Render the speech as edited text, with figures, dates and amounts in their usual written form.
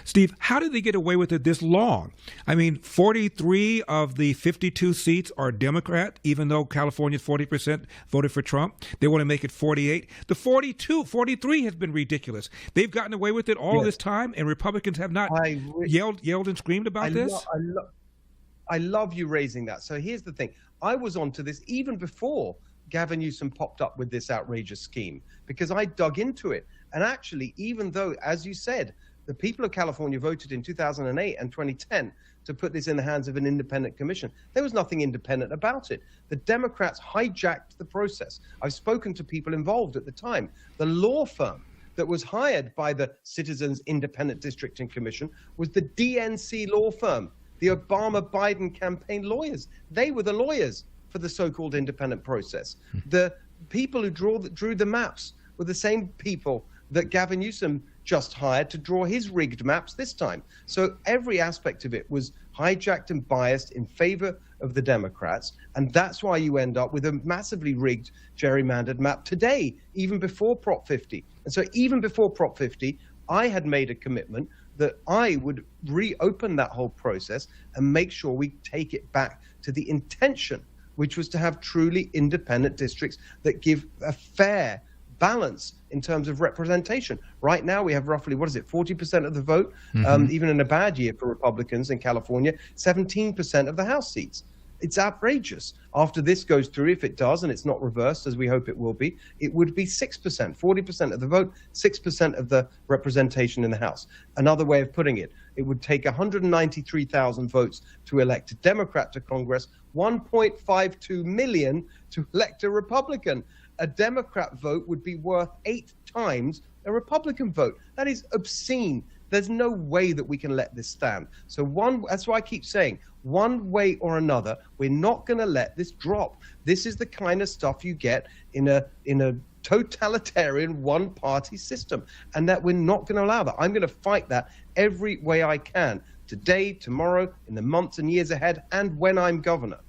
Steve, how did they get away with it this long? I mean, 43 of the 52 seats are Democrat, even though California's 40% voted for Trump. They want to make it 48. The 43 has been ridiculous. They've gotten away with it all this time, and Republicans have not yelled and screamed about this. I love you raising that. So here's the thing. I was onto this even before Gavin Newsom popped up with this outrageous scheme, because I dug into it. And actually, even though, as you said, the people of California voted in 2008 and 2010 to put this in the hands of an independent commission, there was nothing independent about it. The Democrats hijacked the process. I've spoken to people involved at the time. The law firm that was hired by the Citizens Independent District and Commission was the DNC law firm, the Obama-Biden campaign lawyers. They were the lawyers for the so-called independent process. The people who drew the maps were the same people that Gavin Newsom just hired to draw his rigged maps this time. So every aspect of it was hijacked and biased in favor of the Democrats, and that's why you end up with a massively rigged, gerrymandered map today, even before Prop 50. And so even before Prop 50, I had made a commitment that I would reopen that whole process and make sure we take it back to the intention, which was to have truly independent districts that give a fair balance in terms of representation. Right now, we have roughly, 40% of the vote, even in a bad year for Republicans in California, 17% of the House seats. It's outrageous. After this goes through, if it does, and it's not reversed, as we hope it will be, it would be 6%, 40% of the vote, 6% of the representation in the House. Another way of putting it, it would take 193,000 votes to elect a Democrat to Congress, 1.52 million to elect a Republican. A Democrat vote would be worth 8 times a Republican vote. That is obscene. There's no way that we can let this stand. So that's why I keep saying, one way or another, we're not going to let this drop. This is the kind of stuff you get in a totalitarian one-party system, and that we're not going to allow that. I'm going to fight that every way I can, today, tomorrow, in the months and years ahead, and when I'm governor.